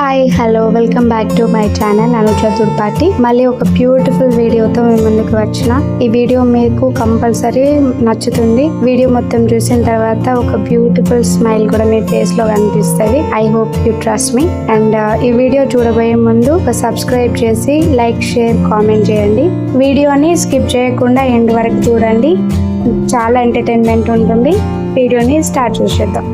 Hi hello welcome back to my channel Anuja Turpati. మళ్ళీ ఒక beautiful వీడియోతో మీ ముందుకు వచ్చిన. ఈ వీడియో మీకు కంపల్సరీ నచ్చుతుంది. వీడియో మొత్తం చూసిన తర్వాత ఒక బ్యూటిఫుల్ స్మైల్ కూడా మీ ఫేస్ లో కనిపిస్తుంది. I hope you trust me. And ఈ వీడియో చూడబోయే ముందు ఒక సబ్స్క్రైబ్ చేసి లైక్ షేర్ కామెంట్ చేయండి. వీడియోని స్కిప్ చేయకుండా ఎండ్ వరకు చూడండి. చాలా ఎంటర్టైన్మెంట్ ఉంటుంది. వీడియోని స్టార్ట్ చేసేద్దాం.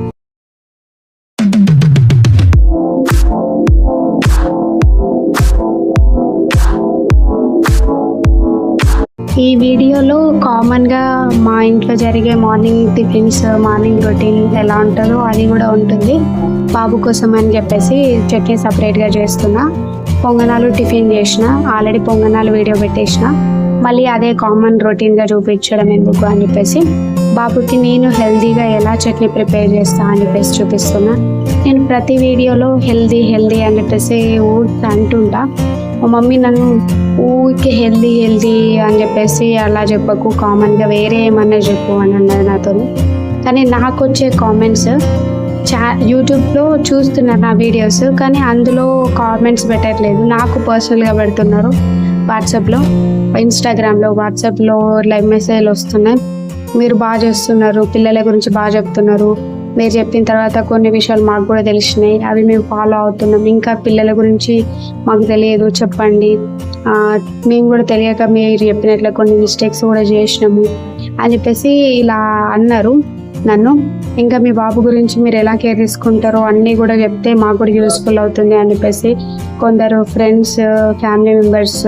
ఈ వీడియోలో కామన్గా మా ఇంట్లో జరిగే మార్నింగ్ టిఫిన్స్, మార్నింగ్ రొటీన్ ఎలా ఉంటుందో అది కూడా ఉంటుంది. బాబు కోసం అని చెప్పేసి చట్నీ సపరేట్గా చేస్తున్నా. పొంగనాలు టిఫిన్ చేసిన, ఆల్రెడీ పొంగనాలు వీడియో పెట్టేసిన. మళ్ళీ అదే కామన్ రొటీన్గా చూపించడం ఎందుకు అని చెప్పేసి బాబుకి నేను హెల్తీగా ఎలా చట్నీ ప్రిపేర్ చేస్తా అని చెప్పేసి చూపిస్తున్నా. నేను ప్రతి వీడియోలో హెల్దీ అని చెప్పేసి ఊరికి అంటుంటా. మా మమ్మీ నన్ను ఊరికి హెల్దీ అని చెప్పేసి అలా చెప్పకు, కామన్గా వేరే ఏమన్నా చెప్పు అని అన్నది నాతో. కానీ నాకు వచ్చే కామెంట్స్ యూట్యూబ్లో చూస్తున్నారు నా వీడియోస్, కానీ అందులో కామెంట్స్ పెట్టట్లేదు, నాకు పర్సనల్గా పెడుతున్నారు. వాట్సాప్లో, ఇన్స్టాగ్రామ్లో, వాట్సాప్లో లైవ్ మెసేజ్లు వస్తున్నాయి. మీరు బాగా చేస్తున్నారు, పిల్లల గురించి బాగా చెప్తున్నారు, మీరు చెప్పిన తర్వాత కొన్ని విషయాలు మాకు కూడా తెలిసినాయి, అవి మేము ఫాలో అవుతున్నాం, ఇంకా పిల్లల గురించి మాకు తెలియదు చెప్పండి, మేము కూడా తెలియక మీరు చెప్పినట్లు కొన్ని మిస్టేక్స్ కూడా చేసినాము అని చెప్పేసి ఇలా అన్నారు నన్ను. ఇంకా మీ బాబు గురించి మీరు ఎలా కేర్ తీసుకుంటారో అన్నీ కూడా చెప్తే మాకు కూడా యూస్ఫుల్ అవుతుంది అని చెప్పేసి కొందరు ఫ్రెండ్స్, ఫ్యామిలీ మెంబర్స్,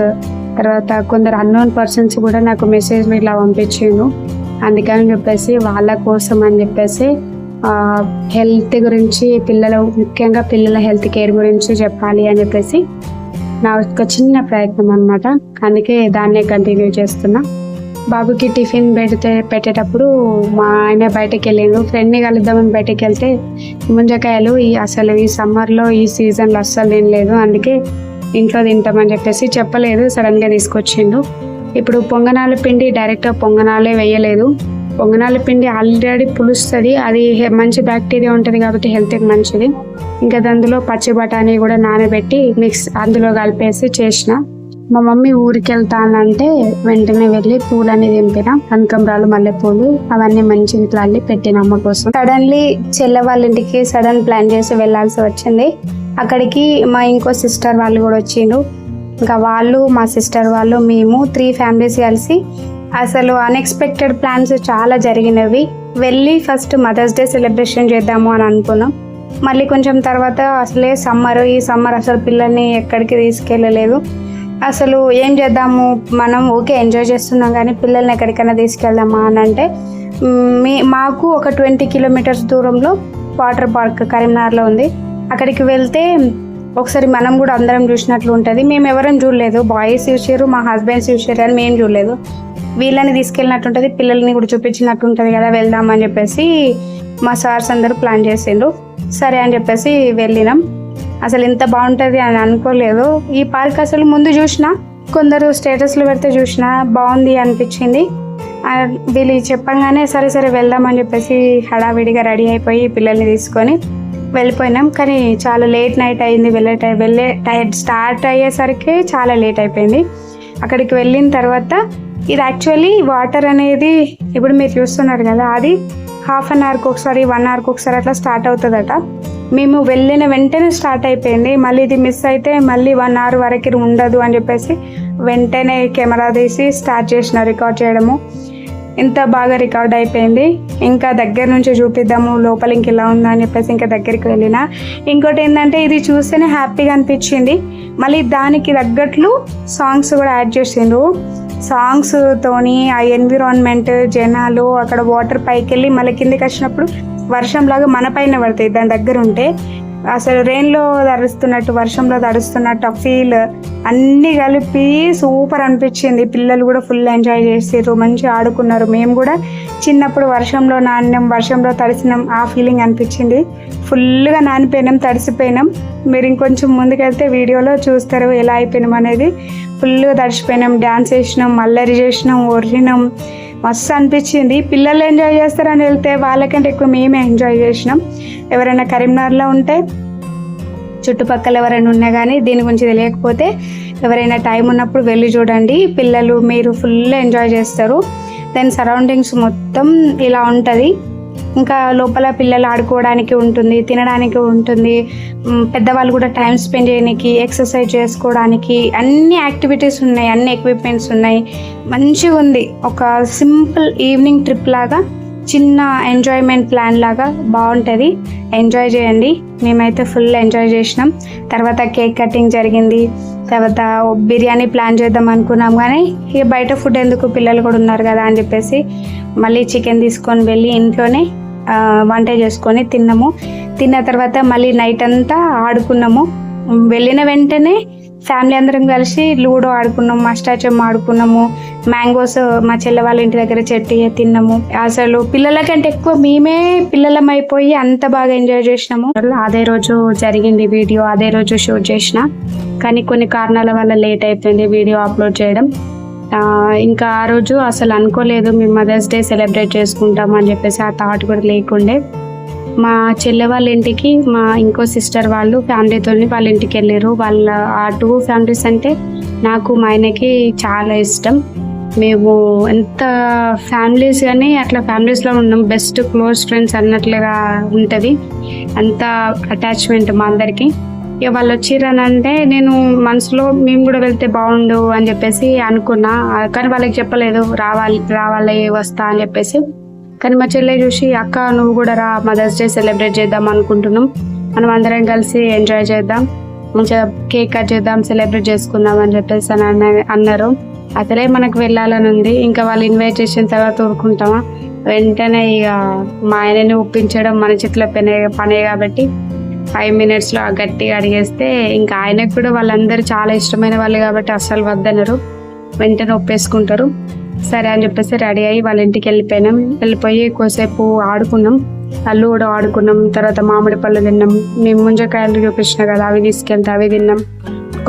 తర్వాత కొందరు అన్నోన్ పర్సన్స్ కూడా నాకు మెసేజ్లు ఇలా పంపించాను. అందుకని చెప్పేసి వాళ్ళ కోసం అని చెప్పేసి హెల్త్ గురించి, ముఖ్యంగా పిల్లల హెల్త్ కేర్ గురించి చెప్పాలి అని చెప్పేసి నా ఒక చిన్న ప్రయత్నం అనమాట. అందుకే దాన్నే కంటిన్యూ చేస్తున్నా. బాబుకి టిఫిన్ పెట్టేటప్పుడు మా ఆయన బయటకు వెళ్ళిండు. ఫ్రెండ్ని కలుద్దామని బయటకు వెళ్తే ముంజకాయలు అసలు ఈ సమ్మర్లో ఈ సీజన్లో అస్సలు తినలేదు, అందుకే ఇంట్లో తింటామని చెప్పేసి చెప్పలేదు, సడన్గా తీసుకొచ్చిండు. ఇప్పుడు పొంగనాల పిండి డైరెక్ట్గా పొంగనాలే వేయలేదు. పొంగనాల పిండి ఆల్రెడీ పులుస్తుంది, అది మంచి బ్యాక్టీరియా ఉంటుంది కాబట్టి హెల్త్కి మంచిది. ఇంకా అందులో పచ్చి బఠానీ కూడా నానబెట్టి అందులో కలిపేసి చేసిన. మా మమ్మీ ఊరికి వెళ్తానంటే వెంటనే వెళ్ళి పూలన్నీ దింపిన, కనకంబరాలు, మల్లెపూలు అవన్నీ మంచి ఇట్లా అల్లి పెట్టిన అమ్మ కోసం. సడన్లీ చెల్లె వాళ్ళ ఇంటికి సడన్ ప్లాన్ చేసి వెళ్ళాల్సి వచ్చింది. అక్కడికి మా ఇంకో సిస్టర్ వాళ్ళు కూడా వచ్చిండ్రు. ఇంకా వాళ్ళు, మా సిస్టర్ వాళ్ళు, మేము 3 ఫ్యామిలీస్ కలిసి అసలు అన్ఎక్స్పెక్టెడ్ ప్లాన్స్ చాలా జరిగినవి. వెళ్ళి ఫస్ట్ మదర్స్ డే సెలబ్రేషన్ చేద్దాము అని అనుకున్నాం. మళ్ళీ కొంచెం తర్వాత అసలే ఈ సమ్మర్ అసలు పిల్లల్ని ఎక్కడికి తీసుకెళ్ళలేదు. అసలు ఏం చేద్దాము, మనం ఓకే ఎంజాయ్ చేస్తున్నాం కానీ పిల్లల్ని ఎక్కడికైనా తీసుకెళ్దామా అని అంటే మాకు ఒక 20 కిలోమీటర్స్ దూరంలో వాటర్ పార్క్ కరీంనగర్లో ఉంది. అక్కడికి వెళ్తే ఒకసారి మనం కూడా అందరం చూసినట్లు ఉంటుంది. మేము ఎవరం చూడలేదు, బాయ్స్ చూసారు, మా హస్బెండ్స్ చూసారు, అని మేము చూడలేదు. వీళ్ళని తీసుకెళ్ళినట్టు ఉంటుంది, పిల్లల్ని కూడా చూపించినట్టు ఉంటుంది కదా, వెళ్దామని చెప్పేసి మా సార్స్ అందరూ ప్లాన్ చేసిండ్రు. సరే అని చెప్పేసి వెళ్ళినాం. అసలు ఎంత బాగుంటుంది అని అనుకోలేదు. ఈ పార్క్ అసలు ముందు చూసినా, కొందరు స్టేటస్లో పెడితే చూసినా, బాగుంది అనిపించింది. వీళ్ళు చెప్పంగానే సరే వెళ్దామని చెప్పేసి హడావిడిగా రెడీ అయిపోయి పిల్లల్ని తీసుకొని వెళ్ళిపోయినాం. కానీ చాలా లేట్ నైట్ అయింది. స్టార్ట్ అయ్యేసరికి చాలా లేట్ అయిపోయింది. అక్కడికి వెళ్ళిన తర్వాత ఇది యాక్చువల్లీ వాటర్ అనేది ఇప్పుడు మీరు చూస్తున్నారు కదా, అది హాఫ్ అన్ అవర్కి ఒకసారి, 1 అవర్కి ఒకసారి అట్లా స్టార్ట్ అవుతుందట. మేము వెళ్ళిన వెంటనే స్టార్ట్ అయిపోయింది. మళ్ళీ ఇది మిస్ అయితే మళ్ళీ 1 అవర్ వరకు ఉండదు అని చెప్పేసి వెంటనే కెమెరా తీసి స్టార్ట్ చేసిన రికార్డ్ చేయడము. ఇంత బాగా రికార్డ్ అయిపోయింది. ఇంకా దగ్గర నుంచి చూపిద్దాము లోపల ఇంక ఇలా ఉందా అని చెప్పేసి ఇంకా దగ్గరికి వెళ్ళిన. ఇంకోటి ఏంటంటే ఇది చూస్తేనే హ్యాపీగా అనిపించింది. మళ్ళీ దానికి తగ్గట్లు సాంగ్స్ కూడా యాడ్ చేసిండ్రు. సాంగ్స్ తోని ఆ ఎన్విరాన్మెంట్, జనాలు, అక్కడ వాటర్ పైకి వెళ్ళి మళ్ళీ కిందకి వచ్చినప్పుడు వర్షంలాగా మన పైన పడతాయి దాని దగ్గర ఉంటే. అసలు రెయిన్లో తడుస్తున్నట్టు, వర్షంలో తడుస్తున్నట్టు ఆ ఫీల్ అన్నీ కలిపి సూపర్ అనిపించింది. పిల్లలు కూడా ఫుల్ ఎంజాయ్ చేసారు, మంచిగా ఆడుకున్నారు. మేము కూడా చిన్నప్పుడు వర్షంలో నానినాం, వర్షంలో తడిసినాం, ఆ ఫీలింగ్ అనిపించింది. ఫుల్గా నానిపోయినాం, తడిసిపోయినాం. మీరు ఇంకొంచెం ముందుకెళ్తే వీడియోలో చూస్తారు ఎలా అయిపోయినాం అనేది. ఫుల్గా తడిసిపోయినాం, డ్యాన్స్ చేసినాం, అల్లరి చేసినాం, ఒర్రినాం, మస్తు అనిపించింది. పిల్లలు ఎంజాయ్ చేస్తారని వెళ్తే వాళ్ళకంటే ఎక్కువ మేమే ఎంజాయ్ చేసినాం. ఎవరైనా కరీంనగర్లో ఉంటే చుట్టుపక్కల ఎవరైనా ఉన్నా కానీ దీని గురించి తెలియకపోతే ఎవరైనా టైం ఉన్నప్పుడు వెళ్ళి చూడండి. పిల్లలు మీరు ఫుల్ ఎంజాయ్ చేస్తారు. దాని సరౌండింగ్స్ మొత్తం ఇలా ఉంటుంది. ఇంకా లోపల పిల్లలు ఆడుకోవడానికి ఉంటుంది, తినడానికి ఉంటుంది, పెద్దవాళ్ళు కూడా టైం స్పెండ్ చేయడానికి, ఎక్సర్సైజ్ చేసుకోవడానికి అన్ని యాక్టివిటీస్ ఉన్నాయి, అన్ని ఎక్విప్మెంట్స్ ఉన్నాయి. మంచిగా ఉంది. ఒక సింపుల్ ఈవినింగ్ ట్రిప్ లాగా, చిన్న ఎంజాయ్మెంట్ ప్లాన్ లాగా బాగుంటుంది. ఎంజాయ్ చేయండి. మేమైతే ఫుల్ ఎంజాయ్ చేసినాం. తర్వాత కేక్ కటింగ్ జరిగింది. తర్వాత బిర్యానీ ప్లాన్ చేద్దాం అనుకున్నాం కానీ ఇక బయట ఫుడ్ ఎందుకు, పిల్లలు కూడా ఉన్నారు కదా అని చెప్పేసి మళ్ళీ చికెన్ తీసుకొని వెళ్ళి ఇంట్లోనే వంట చేసుకొని తిన్నాము. తిన్న తర్వాత మళ్ళీ నైట్ అంతా ఆడుకున్నాము. వెళ్ళిన వెంటనే ఫ్యామిలీ అందరం కలిసి లూడో ఆడుకున్నాము, అష్టాచమ్మ ఆడుకున్నాము, మ్యాంగోస్ మా చెల్లె వాళ్ళ ఇంటి దగ్గర చెట్టు తిన్నాము. అసలు పిల్లల కంటే ఎక్కువ మేమే పిల్లలం అయిపోయి అంత బాగా ఎంజాయ్ చేసినాము. అదే రోజు జరిగింది వీడియో, అదే రోజు షూట్ చేసిన, కానీ కొన్ని కారణాల వల్ల లేట్ అయిపోయింది వీడియో అప్లోడ్ చేయడం. ఇంకా ఆ రోజు అసలు అనుకోలేదు మేము మదర్స్ డే సెలబ్రేట్ చేసుకుంటాం అని చెప్పేసి, ఆ థాట్ కూడా లేకుండే. మా చెల్లె వాళ్ళ ఇంటికి మా ఇంకో సిస్టర్ వాళ్ళు ఫ్యామిలీతో వాళ్ళ ఇంటికి వెళ్ళారు. వాళ్ళ ఆ 2 ఫ్యామిలీస్ అంటే నాకు మా ఆయనకి చాలా ఇష్టం. మేము ఎంత ఫ్యామిలీస్ కానీ అట్లా ఫ్యామిలీస్లో ఉన్నాం, బెస్ట్ క్లోజ్ ఫ్రెండ్స్ అన్నట్లుగా ఉంటుంది. అంత అటాచ్మెంట్ మా అందరికి. ఇక వాళ్ళు వచ్చిర్రనంటే నేను మనసులో మేము కూడా వెళ్తే బాగుండు అని చెప్పేసి అనుకున్నా, కానీ వాళ్ళకి చెప్పలేదు రావాలి వస్తా అని చెప్పేసి. కానీ మా చెల్లె చూసి అక్క నువ్వు కూడా రా, మదర్స్ డే సెలబ్రేట్ చేద్దాం అనుకుంటున్నాం, మనం అందరం కలిసి ఎంజాయ్ చేద్దాం, మంచిగా కేక్ కట్ చేద్దాం, సెలబ్రేట్ చేసుకుందాం అని చెప్పేసి అన్నారు. అసలే మనకు వెళ్ళాలని ఉంది, ఇంకా వాళ్ళు ఇన్వైట్ చేసిన తర్వాత ఊరుకుంటామా. వెంటనే ఇక మా ఆయనని ఒప్పించడం మన చేతిలో పనే కాబట్టి 5 minutesలో గట్టిగా అడిగేస్తే ఇంకా ఆయనకు కూడా వాళ్ళందరూ చాలా ఇష్టమైన వాళ్ళు కాబట్టి అస్సలు వద్దనరు, వెంటనే ఒప్పేసుకుంటారు. సరే అని చెప్పేసి రెడీ అయ్యి వాళ్ళ ఇంటికి వెళ్ళిపోయి కోసేపు ఆడుకున్నాం, అల్లు కూడా ఆడుకున్నాం. తర్వాత మామిడి పళ్ళు తిన్నాం. మేము ముంజకాయలు చూపించిన కదా అవి తీసుకెళ్తే అవి తిన్నాం.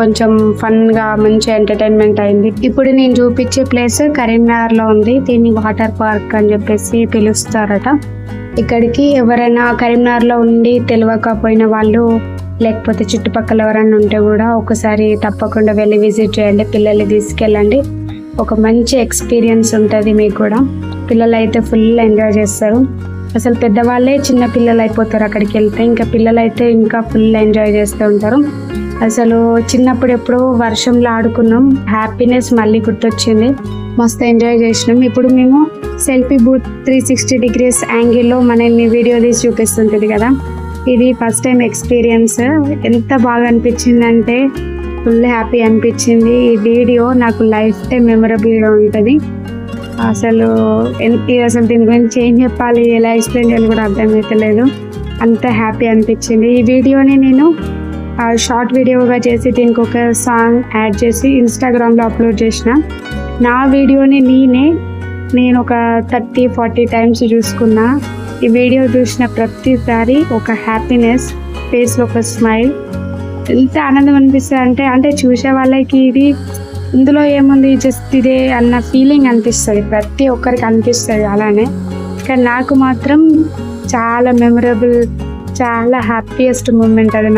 కొంచెం ఫన్గా మంచి ఎంటర్టైన్మెంట్ అయింది. ఇప్పుడు నేను చూపించే ప్లేస్ కరీంనగర్లో ఉంది. దీన్ని వాటర్ పార్క్ అని చెప్పేసి పిలుస్తారట. ఇక్కడికి ఎవరైనా కరీంనగర్లో ఉండి తెలియకపోయిన వాళ్ళు, లేకపోతే చుట్టుపక్కల ఎవరైనా ఉంటే కూడా ఒకసారి తప్పకుండా వెళ్ళి విజిట్ చేయండి. పిల్లల్ని తీసుకెళ్ళండి, ఒక మంచి ఎక్స్పీరియన్స్ ఉంటుంది మీకు కూడా. పిల్లలు అయితే ఫుల్ ఎంజాయ్ చేస్తారు. అసలు పెద్దవాళ్ళే చిన్న పిల్లలు అయిపోతారు అక్కడికి వెళ్తే, ఇంకా పిల్లలు అయితే ఇంకా ఫుల్ ఎంజాయ్ చేస్తూ ఉంటారు. అసలు చిన్నప్పుడు ఎప్పుడో వర్షంలో ఆడుకున్నాం, హ్యాపీనెస్ మళ్ళీ గుర్తొచ్చింది, మస్తు ఎంజాయ్ చేసినాం. ఇప్పుడు మేము సెల్ఫీ బూత్ 360 degrees యాంగిల్లో మనల్ని వీడియో తీసి చూపిస్తుంటుంది కదా, ఇది ఫస్ట్ టైం ఎక్స్పీరియన్స్. ఎంత బాగా అనిపించిందంటే ఫుల్ హ్యాపీ అనిపించింది. ఈ వీడియో నాకు లైఫ్ టైం మెమరబుల్గా ఉంటుంది. అసలు దీని గురించి ఏం చెప్పాలి, ఎలా ఎక్స్ప్లెయిన్ చేయాలి కూడా అర్థమవుతలేదు, అంత హ్యాపీ అనిపించింది. ఈ వీడియోని నేను షార్ట్ వీడియోగా చేసి దీనికి ఒక సాంగ్ యాడ్ చేసి ఇన్స్టాగ్రామ్లో అప్లోడ్ చేసిన. నా వీడియోని నేను ఒక 30-40 టైమ్స్ చూసుకున్నా. ఈ వీడియో చూసిన ప్రతిసారి ఒక హ్యాపీనెస్, ఫేస్లో ఒక స్మైల్, ఎంత ఆనందం అనిపిస్తుంది అంటే చూసే వాళ్ళకి ఇది ఇందులో ఏముంది జస్ట్ ఇదే అన్న ఫీలింగ్ అనిపిస్తుంది, ప్రతి ఒక్కరికి అనిపిస్తుంది అలానే. కానీ నాకు మాత్రం చాలా మెమరబుల్, చాలా హ్యాపీయెస్ట్ మూమెంట్ అది.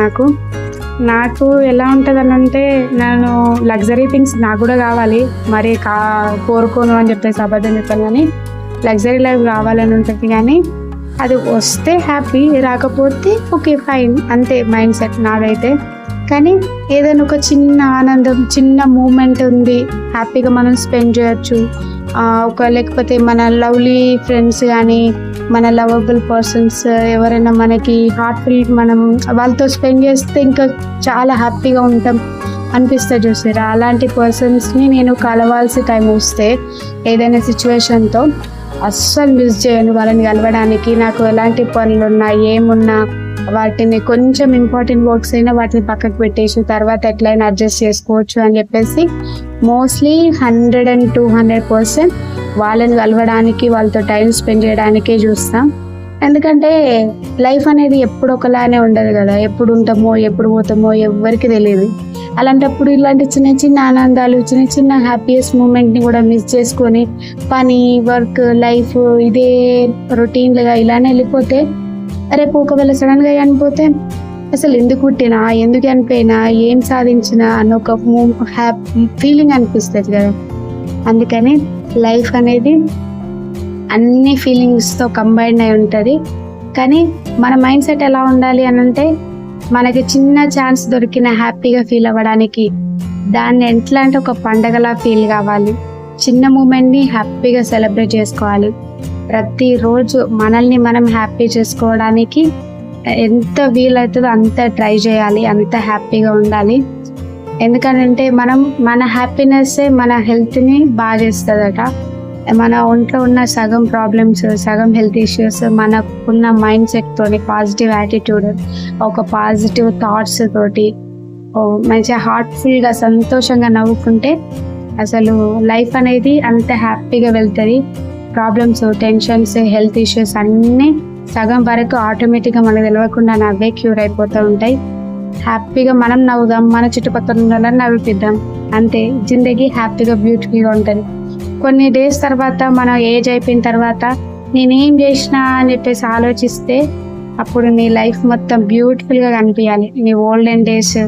నాకు ఎలా ఉంటుంది అంటే, నేను లగ్జరీ థింగ్స్ నాకు కూడా కావాలి, మరి కోరుకోను అని చెప్పేసి అబద్ధం చెప్పాను, కానీ లగ్జరీ లైఫ్ కావాలని ఉంటుంది. కానీ అది వస్తే హ్యాపీ, రాకపోతే ఓకే ఫైన్, అంతే మైండ్ సెట్ నాదైతే. కానీ ఏదైనా ఒక చిన్న ఆనందం, చిన్న మూమెంట్ ఉంది, హ్యాపీగా మనం స్పెండ్ చేయొచ్చు. లేకపోతే మన లవ్లీ ఫ్రెండ్స్ కానీ మన లవబుల్ పర్సన్స్ ఎవరైనా మనకి హార్ట్ఫుల్, మనం వాళ్ళతో స్పెండ్ చేస్తే ఇంకా చాలా హ్యాపీగా ఉంటాం అనిపిస్తుంది చూసారా. అలాంటి పర్సన్స్ని నేను కలవాల్సి టైం వస్తే ఏదైనా సిచ్యువేషన్తో అస్సలు మిస్ చేయను వాళ్ళని కలవడానికి. నాకు ఎలాంటి పనులు ఉన్నా ఏమున్నా వాటిని కొంచెం ఇంపార్టెంట్ వర్క్స్ అయినా వాటిని పక్కకు పెట్టేసి తర్వాత ఎట్లయినా అడ్జస్ట్ చేసుకోవచ్చు అని చెప్పేసి మోస్ట్లీ 100 and 200% వాళ్ళని కలవడానికి, వాళ్ళతో టైం స్పెండ్ చేయడానికే చూస్తాం. ఎందుకంటే లైఫ్ అనేది ఎప్పుడు ఒకలానే ఉండదు కదా, ఎప్పుడు ఉంటామో ఎప్పుడు పోతామో ఎవరికి తెలియదు. అలాంటప్పుడు ఇలాంటి చిన్న చిన్న ఆనందాలు, చిన్న చిన్న హ్యాపీయెస్ట్ మూమెంట్ని కూడా మిస్ చేసుకొని పని, వర్క్, లైఫ్ ఇదే రొటీన్లుగా ఇలానే వెళ్ళిపోతే, రేపు ఒకవేళ సడన్గా చనిపోతే అసలు ఎందుకు పుట్టినా, ఎందుకు చనిపోయినా, ఏం సాధించినా అన్న ఒక ఫీలింగ్ అనిపిస్తుంది కదా. అందుకని లైఫ్ అనేది అన్ని ఫీలింగ్స్తో కంబైన్ అయి ఉంటుంది. కానీ మన మైండ్ సెట్ ఎలా ఉండాలి అని అంటే, మనకి చిన్న ఛాన్స్ దొరికిన హ్యాపీగా ఫీల్ అవ్వడానికి దాన్ని ఎట్లా అంటే ఒక పండగలా ఫీల్ కావాలి. చిన్న మూమెంట్ని హ్యాపీగా సెలబ్రేట్ చేసుకోవాలి. ప్రతిరోజు మనల్ని మనం హ్యాపీ చేసుకోవడానికి ఎంత వీలవుతుందో అంత ట్రై చేయాలి, అంత హ్యాపీగా ఉండాలి. ఎందుకంటే మన హ్యాపీనెస్సే మన హెల్త్ని బాగా చేస్తుందట. మన ఒంట్లో ఉన్న సగం ప్రాబ్లమ్స్, సగం హెల్త్ ఇష్యూస్ మనకున్న మైండ్ సెట్ తోటి, పాజిటివ్ యాటిట్యూడ్, ఒక పాజిటివ్ థాట్స్ తోటి మంచిగా హార్ట్ఫుల్గా సంతోషంగా నవ్వుకుంటే అసలు లైఫ్ అనేది అంత హ్యాపీగా వెళ్తుంది. ప్రాబ్లమ్స్, టెన్షన్స్, హెల్త్ ఇష్యూస్ అన్నీ సగం వరకు ఆటోమేటిక్గా మనకు తెలియకుండా నవ్వే క్యూర్ అయిపోతూ ఉంటాయి. హ్యాపీగా మనం నవ్వుదాం, మన చుట్టుపక్కల ఉన్న వాళ్ళని నవ్విపిద్దాం, అంతే. జిందగీ హ్యాపీగా బ్యూటిఫుల్గా ఉంటుంది. కొన్ని డేస్ తర్వాత మనం ఏజ్ అయిపోయిన తర్వాత నేనేం చేసినా అని చెప్పేసి ఆలోచిస్తే అప్పుడు నీ లైఫ్ మొత్తం బ్యూటిఫుల్గా కనిపించాలి. నీ ఓల్డెన్ డేస్,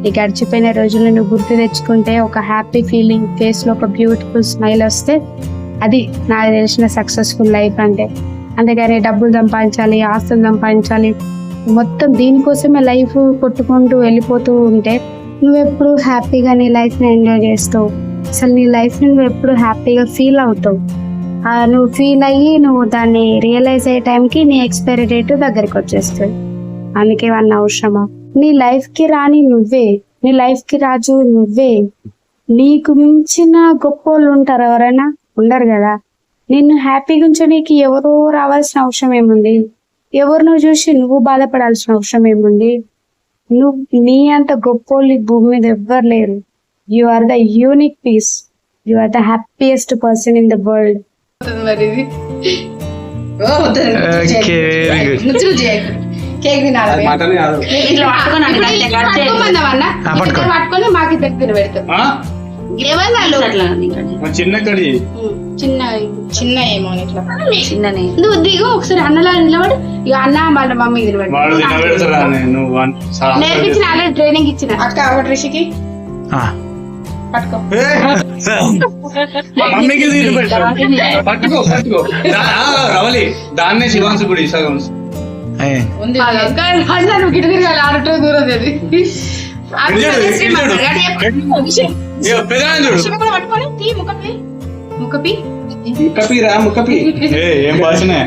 నీ గడిచిపోయిన రోజులు నువ్వు గుర్తు తెచ్చుకుంటే ఒక హ్యాపీ ఫీలింగ్, ఫేస్లో ఒక బ్యూటిఫుల్ స్మైల్ వస్తే అది నాకు తెలిసిన సక్సెస్ఫుల్ లైఫ్ అంటే. అందుకని డబ్బులు సంపాదించాలి, ఆస్తులు సంపాదించాలి, మొత్తం దీనికోసమే లైఫ్ కొట్టుకుంటూ వెళ్ళిపోతూ ఉంటే నువ్వెప్పుడు హ్యాపీగా నీ లైఫ్ని ఎంజాయ్ చేస్తావు? అసలు నీ లైఫ్ని నువ్వు ఎప్పుడు హ్యాపీగా ఫీల్ అవుతావు? నువ్వు ఫీల్ అయ్యి నువ్వు దాన్ని రియలైజ్ అయ్యే టైంకి నీ ఎక్స్పైరీ డేట్ దగ్గరికి వచ్చేస్తుంది. అందుకే వాళ్ళ అవసరమా? నీ లైఫ్కి రాని నువ్వే, నీ లైఫ్కి రాజు నువ్వే. నీకు మించిన గొప్ప వాళ్ళు ఉంటారు ఎవరైనా? ఉండరు కదా. నిన్ను హ్యాపీగా ఉంచడానికి ఎవరో రావాల్సిన అవసరం ఏముంది? ఎవరినో చూసి నువ్వు బాధపడాల్సిన అవసరం ఏముంది? నువ్వు నీ అంత గొప్పోళ్ళు భూమి మీద ఎవ్వరు లేరు. You are the unique piece. You are the happiest person in the world. పట్టుకొని మాకు దగ్గర పెడతాం. చిన్న ఏమో నువ్వు దిగు ఒకసారి అన్నలా నిలబడి. ఇక అన్న వాళ్ళ మమ్మీ నేర్పించిన అలా ట్రైనింగ్ ఇచ్చిన అక్క ఒకటి రిషికి పట్టుకో. దాన్నే శివాంశ గుడి నువ్వు గిట తిరగాలి 6 దూరం అది. ఏం భాషనే.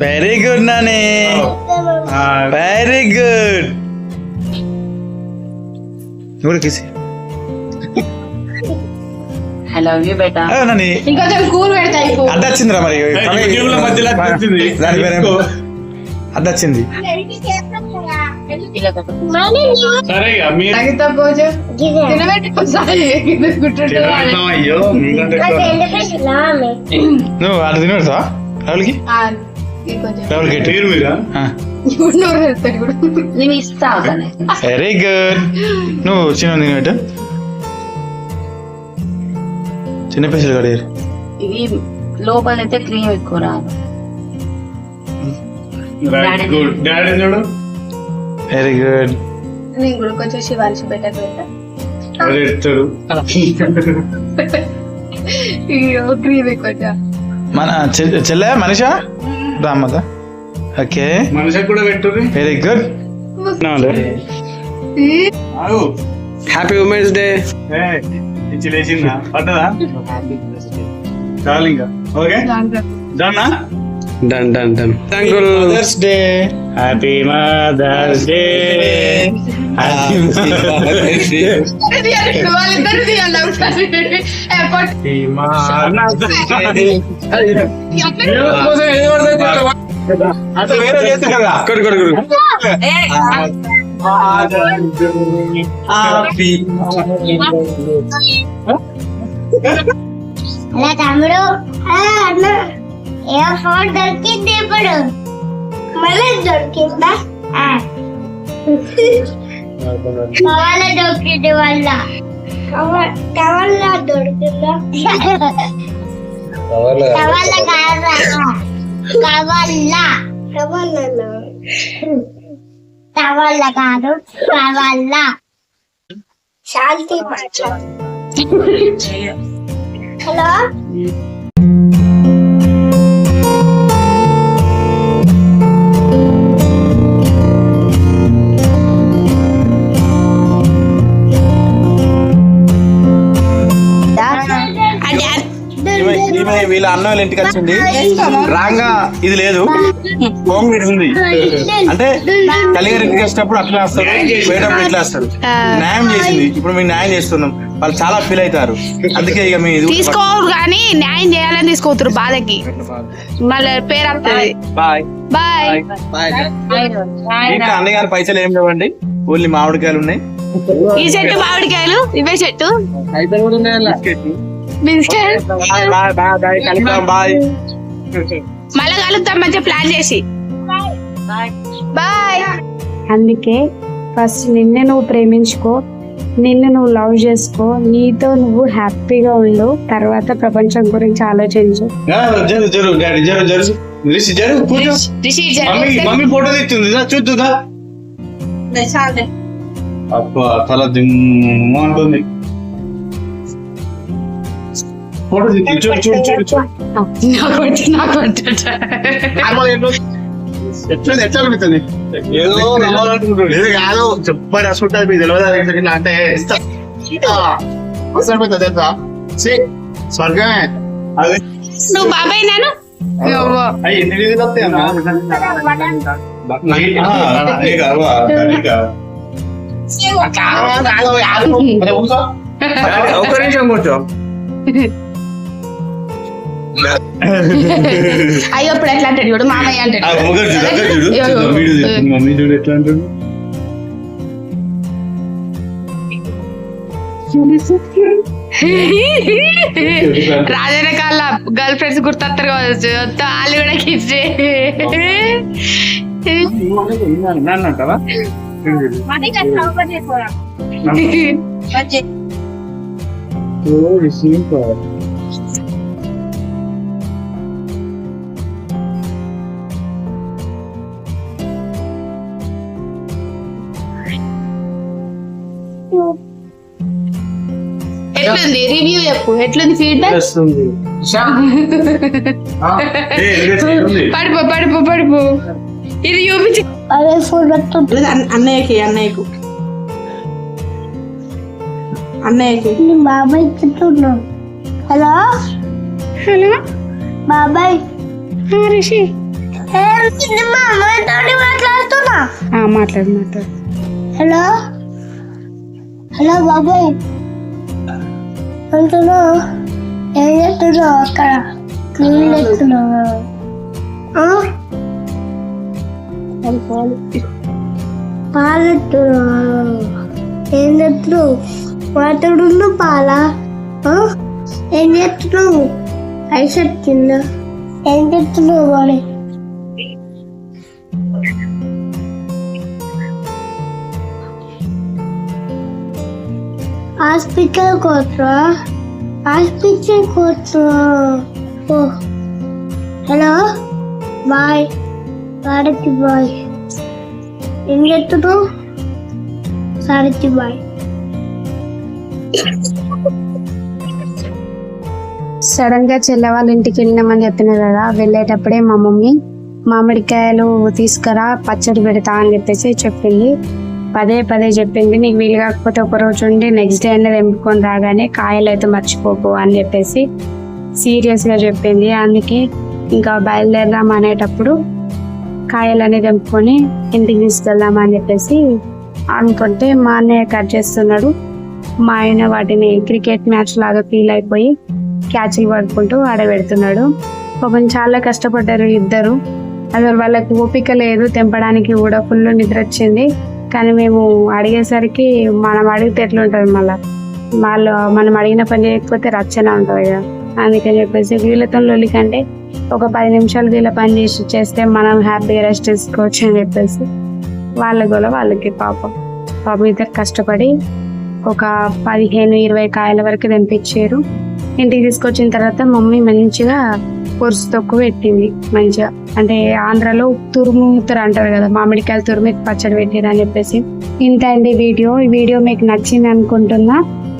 Very good Nani, very good. I love you, beta. Nani ఇంకొంచెం కూల్ పెడతాయి. అడ్డొచ్చిందిరా మరి, అడ్డొచ్చింది. నువ్వు అది తినడుతావా రావులకి? Very good. నువ్వు చిన్న తినబెట్టు. చిన్న పీసులు కడిగారు. ఇవి లోపల అయితే క్రీమ్ ఎక్కువ రాదు. Very good. నేను కూడా కొంచెం శివాంశ పెట్టకు పెట్టా. క్రీమ్ ఎక్కువ. మన చెల్లె మనిషా రామ్మత. ఓకే, మనిషి కూడా పెట్టు. Very good. Happy women's day. ఇచ్చి లేచిందా? పడ్డదా? చాలు ఇంకా. ఓకే డన్నా. Done done done. Mother's day. Happy mother's day. తమ్ముడు ఏ ఫోన్ దొరికింది ఇప్పుడు? మళ్ళీ దొరికిందా? కవల దొరికింది వల్ల. కవల దొరికిందా? కవల కాదా? కవల టవల్ల కాదు టవల్ల శాంతి హలో వీళ్ళ అన్న వాళ్ళ ఇంటికి వచ్చింది రాంగా ఇది లేదు హోమ్ మీడ్ ఉంది అంటే కలిగారి ఇంటికి వచ్చినప్పుడు అట్లా వస్తారు పోయేటప్పుడు ఇట్లా వస్తారు న్యాయం చేసింది ఇప్పుడు మేము న్యాయం చేస్తున్నాం వాళ్ళు చాలా ఫీల్ అవుతారు అందుకే ఇక మేము తీసుకోరు కానీ న్యాయం చేయాలని తీసుకోతురు బాధకి మళ్ళీ పేరు వస్తుంది. Bye bye. ఇంకా అన్నగారి పైసలు ఏం లేవండి ఓన్లీ మామిడికాయలు ఉన్నాయి ఈ చెట్టు మామిడికాయలు ఇవే చెట్టు బాయ్ మళ్ళా కలుద్దాం మంచిగా ప్లాన్ చేసి బాయ్. అందుకే ఫస్ట్ నిన్ను నువ్వు ప్రేమించుకో, నిన్ను నువ్వు లవ్ చేసుకో, నీతో నువ్వు హ్యాపీగా ఉండు, తర్వాత ప్రపంచం గురించి ఆలోచించు. జరు జరు డాడీ జరు జరు రిషి జరు కూర్చో మమ్మీ ఫోటో తీస్తుంది చూద్దా అబ్బా తల దిమ్మ అంటుంది ఫోటో చూడు చూడు చూడు చూడు ఎట్లా అనిపిస్తుంది ఏదో ఇది కాదు చెప్పని అసుకుంటుంది మీకు తెలియదు అంటే ఇస్తా అనిపిస్తుంది తెలుసా స్వర్గమే అది నువ్వు బాబాయ్ నాను అవి ఎన్ని వీధులు వస్తాయన్నా ఒక నిమిషం కూర్చో అయ్యో ఇప్పుడు ఎట్లా అంటాడు చూడు మామయ్య అంటాడు మమ్మీ చూడు ఎట్లా అంటాడు రాజన్న కాళ్ళ గర్ల్ ఫ్రెండ్స్ గుర్తొస్తారు కావచ్చు వాళ్ళు కూడా కిస్ అంటావా ఎట్లుంది రివ్యూ చెప్పు ఎట్లుంది ఫీడ్బ్యాక్ పడిపో పడిపో పడిపో ఇది చూపించి అదే ఫోన్ పెట్టు అన్నయ్యకి అన్నయ్యకు అన్నయ్యకి నీ బాబాయ్ చెప్తున్నాను. హలో హలో బాబాయ్ రిషి మా అమ్మాయితో మాట్లాడుతున్నా. మాట్లాడు మాట్లాడు. హలో హలో బాబాయ్ అంటున్నా ఏం చేస్తున్నావు అక్కడ క్లీన్ చేస్తున్నావు పాలెత్తున్నావు ఏం చేస్తున్నావు మాట్లాడు పాల ఏం చేస్తున్నావు ఐస్ వచ్చిందా ఏం చేస్తున్నావు వాడి హాస్పిటల్ కోసరా హాస్పిటల్ కోసరా ఓ హలో బాయ్ సారథి బాయ్ ఏం చెప్తున్నావు సారథి బాయ్ సడన్ గా చెల్లె వాళ్ళ ఇంటికి వెళ్ళినామని చెప్పిన కదా, వెళ్ళేటప్పుడే మా మమ్మీ మామిడికాయలు తీసుకురా పచ్చడి పెడతా అని చెప్పేసి చెప్పింది. పదే పదే చెప్పింది, నీకు వీలు కాకపోతే ఒక రోజు ఉండి నెక్స్ట్ డే అనేది తెంపుకొని రాగానే కాయలు అయితే మర్చిపోకు అని చెప్పేసి సీరియస్గా చెప్పింది. అందుకే ఇంకా బయలుదేరదాం అనేటప్పుడు కాయలని తెంపుకొని ఇంటికి తీసుకెళ్దాం అని చెప్పేసి అనుకుంటే మా అన్నయ్య కట్ చేస్తున్నాడు. మా ఆయన వాటిని క్రికెట్ మ్యాచ్ లాగా ఫీల్ అయిపోయి క్యాచ్లు పడుకుంటూ ఆడబెడుతున్నాడు. పాపం చాలా కష్టపడ్డారు ఇద్దరు. అసలు వాళ్ళకి ఓపిక లేదు తెంపడానికి కూడా, ఫుల్ నిద్ర వచ్చింది. కానీ మేము అడిగేసరికి మనం అడిగితే ఎట్లుంటుంది, మళ్ళీ మనం అడిగిన పని చేయకపోతే రచ్చన ఉంటుంది కదా. అందుకని చెప్పేసి వీళ్ళతో లొల్లి కంటే ఒక 10 నిమిషాలు వీళ్ళ పని చేస్తే మనం హ్యాపీగా రెస్ట్ తీసుకోవచ్చు అని చెప్పేసి వాళ్ళ గోల వాళ్ళకి పాపం ఇద్దరు కష్టపడి ఒక 15-20 కాయల వరకు తెంపించారు. ఇంటికి తీసుకొచ్చిన తర్వాత మమ్మీ మంచిగా పొరుసు తొక్కు పెట్టింది మంచిగా. అంటే ఆంధ్రాలో తురుముతారు అంటారు కదా, మామిడికాయలు తురిమి పచ్చడి పెట్టిరు అని చెప్పేసి. ఇంత అండి ఈ వీడియో మీకు నచ్చింది అనుకుంటున్నా.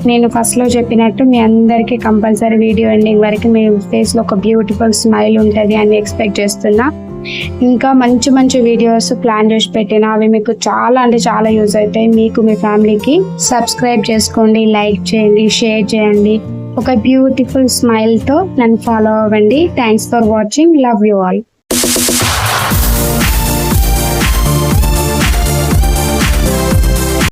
నేను ఫస్ట్ లో చెప్పినట్టు మీ అందరికీ కంపల్సరీ వీడియో ఎండింగ్ వరకు మీ ఫేస్ లో ఒక బ్యూటిఫుల్ స్మైల్ ఉంటుంది అని ఎక్స్పెక్ట్ చేస్తున్నా. ఇంకా మంచి మంచి వీడియోస్ ప్లాన్ చేసి పెట్టిన, అవి మీకు చాలా అంటే చాలా యూజ్ అవుతాయి. మీకు మీ ఫ్యామిలీకి సబ్స్క్రైబ్ చేసుకోండి, లైక్ చేయండి, షేర్ చేయండి. ఒక బ్యూటిఫుల్ స్మైల్ తో నన్ను ఫాలో అవ్వండి. Thanks for watching. Love you all.